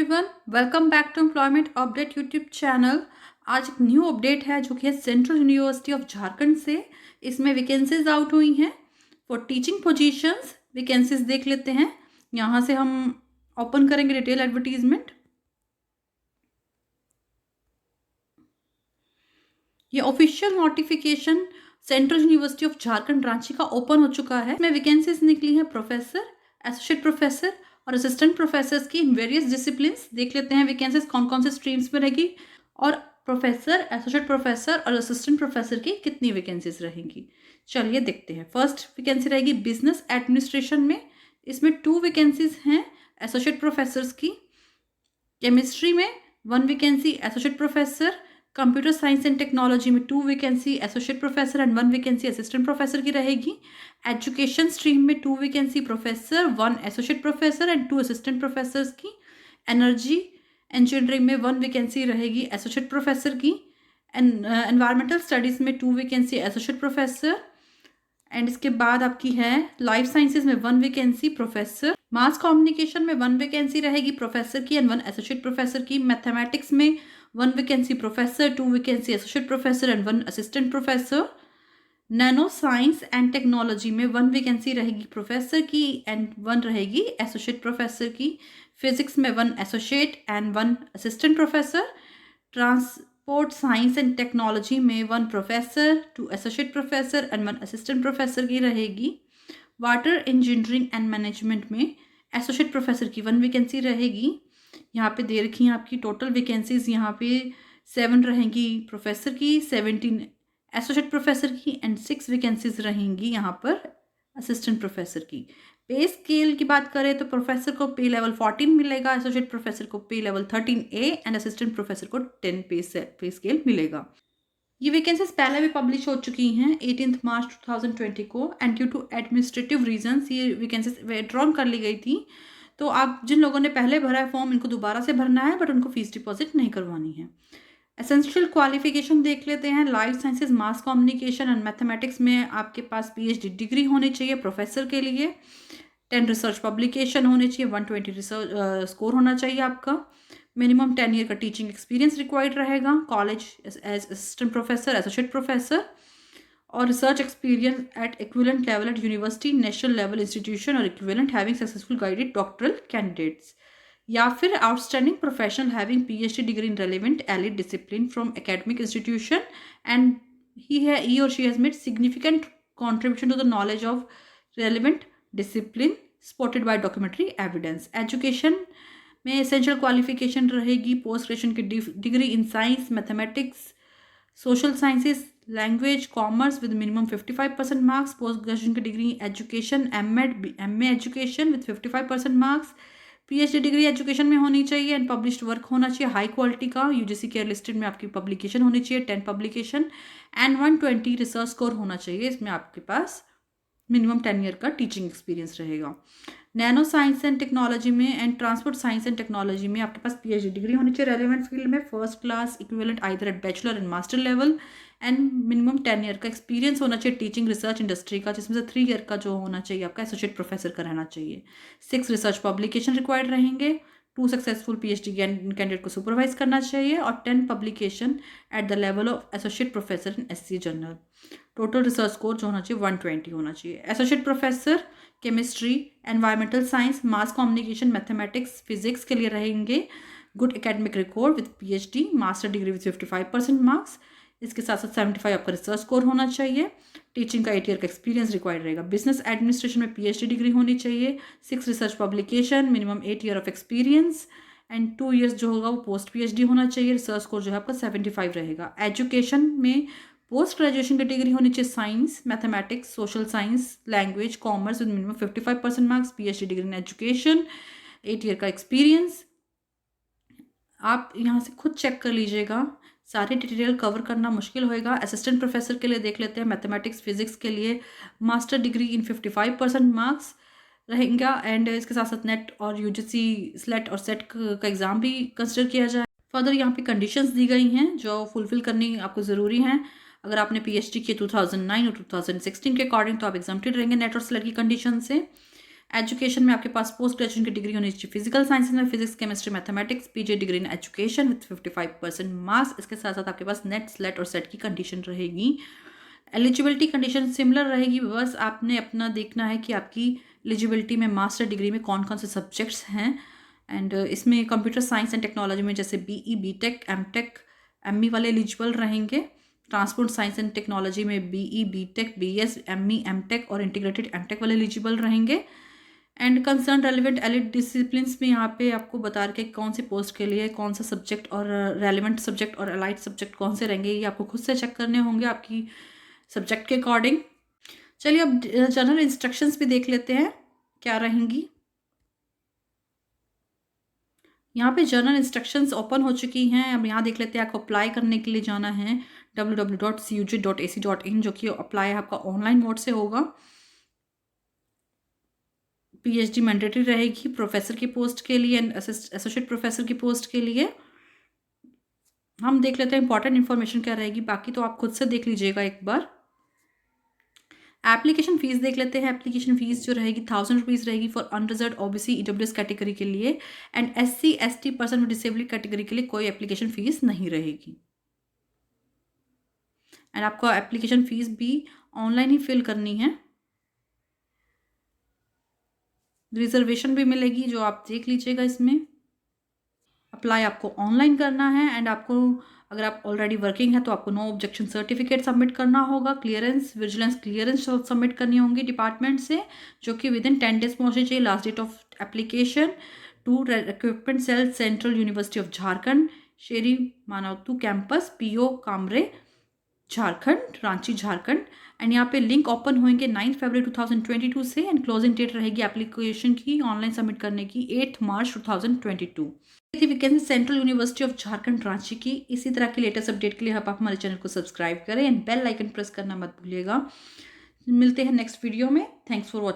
Everyone, welcome back to employment update YouTube channel. आज एक new update है जो कि है सेंट्रल यूनिवर्सिटी ऑफ झारखंड से। इसमें वैकेंसीज आउट हुई हैं फॉर टीचिंग पोजीशंस। वैकेंसीज देख लेते हैं। यहाँ से हम ओपन करेंगे डिटेल एडवर्टीजमेंट। ये official notification central university of Jharkhand Ranchi का ओपन हो चुका है। इसमें वैकेंसीज निकली हैं प्रोफेसर, एसोसिएट प्रोफेसर और असिस्टेंट प्रोफेसर की इन वेरियस डिसिप्लिन्स। देख लेते हैं वैकेंसीज कौन कौन से स्ट्रीम्स में रहेगी और प्रोफेसर, एसोसिएट प्रोफेसर और असिस्टेंट प्रोफेसर की कितनी वैकेंसीज रहेंगी। चलिए देखते हैं। फर्स्ट वैकेंसी रहेगी बिजनेस एडमिनिस्ट्रेशन में। इसमें 2 वैकेंसीज हैं एसोसिएट प्रोफेसर्स की। केमिस्ट्री में 1 vacancy associate professor. Computer science and technology में 2 vacancy associate professor and 1 vacancy assistant professor की रहेगी। एजुकेशन स्ट्रीम में 2 vacancy professor, 1 associate professor and 2 assistant professors की। एनर्जी इंजीनियरिंग में 1 वैकेंसी रहेगी एसोसिएट प्रोफेसर की। एनवायरमेंटल स्टडीज़ में 2 वैकेंसी एसोसिएट प्रोफेसर एंड इसके बाद आपकी है लाइफ साइंसेज में 1 वैकेंसी प्रोफेसर। मास कम्युनिकेशन में 1 वैकेंसी रहेगी प्रोफेसर की एंड 1 एसोसिएट प्रोफेसर की। मैथमेटिक्स में 1 vacancy professor, 2 vacancy associate professor and 1 assistant professor. Nano science and technology में 1 वैकेंसी रहेगी प्रोफेसर की एंड 1 रहेगी एसोसिएट प्रोफेसर की। फिजिक्स में 1 associate and 1 assistant professor. Transport science and technology में 1 professor, 2 associate professor and 1 assistant professor की रहेगी। Water engineering and management में एसोसिएट प्रोफेसर की 1 वैकेंसी रहेगी। यहाँ पे दे रखी हैं आपकी टोटल वैकेंसीज। यहाँ पे 7 रहेंगी प्रोफेसर की, 17 एसोसिएट प्रोफेसर की एंड 6 वैकेंसीज रहेंगी यहाँ पर असिस्टेंट प्रोफेसर की। पे स्केल की बात करें तो प्रोफेसर को पे लेवल 14 मिलेगा, एसोसिएट प्रोफेसर को पे level 13A and assistant professor को 10 पे स्केल मिलेगा। ये वैकेंसीज पहले भी पब्लिश हो चुकी हैं 18 मार्च 2020 को and due to administrative reasons ये वैकेंसीज विड्रॉन कर ली गई थी। तो आप जिन लोगों ने पहले भरा है फॉर्म, इनको दोबारा से भरना है बट उनको फीस डिपॉजिट नहीं करवानी है। एसेंशियल क्वालिफिकेशन देख लेते हैं। Life sciences, mass communication and mathematics में आपके पास PhD डिग्री होनी चाहिए प्रोफेसर के लिए। 10 रिसर्च पब्लिकेशन होने चाहिए, 120 रिसर्च स्कोर होना चाहिए आपका। मिनिमम 10 ईयर का टीचिंग एक्सपीरियंस रिक्वायर्ड रहेगा। College as assistant professor, associate professor और research experience at equivalent level at university, national level institution और equivalent having successful guided doctoral candidates, या फिर outstanding professional having PhD degree in relevant allied discipline from academic institution and he or she has made significant contribution to the knowledge of relevant discipline supported by documentary evidence। Education में essential qualification रहेगी post graduation की degree in science, mathematics, social sciences, language, commerce with minimum 55% marks. Post graduation की degree education, MA education with 55% marks. PhD degree education में होनी चाहिए and published work होना चाहिए high quality का। UGC care listed में आपकी पब्लिकेशन होनी चाहिए, 10 पब्लिकेशन एंड 120 रिसर्च स्कोर होना चाहिए। इसमें आपके पास मिनिमम 10 ईयर का टीचिंग एक्सपीरियंस रहेगा। नैनो साइंस एंड टेक्नोलॉजी में and transport science and technology में आपके पास PhD डिग्री होनी चाहिए रेलेवेंट फील्ड में, first class equivalent either eight bachelor and master level and minimum 10 year का एक्सपीरियंस होना चाहिए टीचिंग रिसर्च इंडस्ट्री का, जिसमें से 3 ईयर का जो होना चाहिए आपका एसोसिएट प्रोफेसर का रहना चाहिए। 6 रिसर्च पब्लिकेशन रिक्वायर्ड रहेंगे। 2 सक्सेसफुल PhD कैंडिडेट को सुपरवाइज करना चाहिए और 10 publication at the level of associate professor in SC journal. Total research score जो होना चाहिए 120 होना चाहिए। Associate professor chemistry, environmental science, mass communication, mathematics, physics के लिए रहेंगे। Good academic record with PhD, master degree with 55% marks. इसके साथ साथ 75 आपका रिसर्च स्कोर होना चाहिए। टीचिंग का 8 ईयर का एक्सपीरियंस रिक्वायर्ड रहेगा। बिजनेस एडमिनिस्ट्रेशन में PhD डिग्री होनी चाहिए। 6 research publication, minimum 8 year of experience and 2 years जो होगा वो पोस्ट PhD होना चाहिए। रिसर्च स्कोर जो है आपका 75 रहेगा। एजुकेशन में पोस्ट ग्रेजुएशन की डिग्री होनी चाहिए science, mathematics, social science, language, commerce with minimum 55% marks. PhD degree in education, 8 year का एक्सपीरियंस। आप यहाँ से खुद चेक कर लीजिएगा, सारी डिटेल कवर करना मुश्किल होएगा। असिस्टेंट प्रोफेसर के लिए देख लेते हैं। मैथमेटिक्स, फिजिक्स के लिए मास्टर डिग्री इन 55% मार्क्स रहेगा एंड इसके साथ साथ नेट और UGC स्लेट और सेट का एग्ज़ाम भी कंसिडर किया जाए। फर्दर यहाँ पे कंडीशंस दी गई हैं जो फुलफिल करनी आपको ज़रूरी हैं। अगर आपने PhD किए 2009 और 2016 के अकॉर्डिंग तो आप एग्जाम्प्टेड रहेंगे नेट और स्लेट की कंडीशन से। एजुकेशन में आपके पास पोस्ट ग्रेजुएशन की डिग्री होनी चाहिए फिजिकल साइंसेज में, physics chemistry mathematics, PG degree in education with 55% marks. इसके साथ साथ आपके पास नेट, स्लेट और सेट की कंडीशन रहेगी। एलिजिबिलिटी कंडीशन सिमिलर रहेगी, बस आपने अपना देखना है कि आपकी एलिजिबिलिटी में मास्टर डिग्री में कौन कौन से सब्जेक्ट्स हैं। एंड इसमें कंप्यूटर साइंस एंड टेक्नोलॉजी में जैसे बीई, बीटेक, एमटेक, एमई वाले एलिजिबल रहेंगे। ट्रांसपोर्ट साइंस एंड टेक्नोलॉजी में BE, BTech, BS, ME, MTech और इंटीग्रेटेड एमटेक वाले एलिजिबल रहेंगे। And concern relevant allied disciplines में यहाँ पे आपको बता रखे कौन सी पोस्ट के लिए कौन सा सब्जेक्ट और रेलिवेंट सब्जेक्ट और अलाइड सब्जेक्ट कौन से रहेंगे, ये आपको खुद से चेक करने होंगे आपकी सब्जेक्ट के अकॉर्डिंग। चलिए अब जनरल इंस्ट्रक्शंस भी देख लेते हैं क्या रहेंगी। यहाँ पे जर्नल इंस्ट्रक्शंस ओपन हो चुकी हैं। अब यहाँ देख लेते हैं, आपको अप्लाई करने के लिए जाना है www.cug.ac.in, जो कि अप्लाई आपका ऑनलाइन मोड से होगा। पीएचडी मैंडेटरी रहेगी प्रोफेसर की पोस्ट के लिए एंड एसोसिएट प्रोफेसर की पोस्ट के लिए। हम देख लेते हैं इंपॉर्टेंट इन्फॉर्मेशन क्या रहेगी, बाकी तो आप खुद से देख लीजिएगा एक बार। एप्लीकेशन फीस देख लेते हैं। एप्लीकेशन फीस जो रहेगी 1000 रुपीज़ रहेगी for unreserve OBC EWS category के लिए, and SC ST person with disability category के लिए कोई एप्लीकेशन फीस नहीं रहेगी। एंड आपको एप्लीकेशन फीस भी ऑनलाइन ही फिल करनी है। रिजर्वेशन भी मिलेगी जो आप देख लीजिएगा इसमें। अप्लाई आपको ऑनलाइन करना है एंड आपको अगर आप ऑलरेडी वर्किंग है तो आपको नो ऑब्जेक्शन सर्टिफिकेट सबमिट करना होगा। क्लियरेंस, विजिलेंस क्लियरेंस सबमिट करनी होंगी डिपार्टमेंट से, जो कि विद इन 10 डेज पहुंचनी चाहिए। Last date of application to recruitment cell, central university of Jharkhand, Cheri Manatu campus, PO Kamre, Jharkhand, Ranchi, Jharkhand. And यहाँ पे लिंक ओपन होंगे 9 फरवरी 2022 से एंड क्लोजिंग डेट रहेगी एप्लीकेशन की ऑनलाइन सबमिट करने की 8 मार्च 2022। थी vacancy central university of Jharkhand Ranchi की। इसी तरह की लेटेस्ट अपडेट के लिए आप हमारे चैनल को सब्सक्राइब करें एंड बेल आइकन प्रेस करना मत भूलिएगा। मिलते हैं नेक्स्ट वीडियो में। Thanks for watching.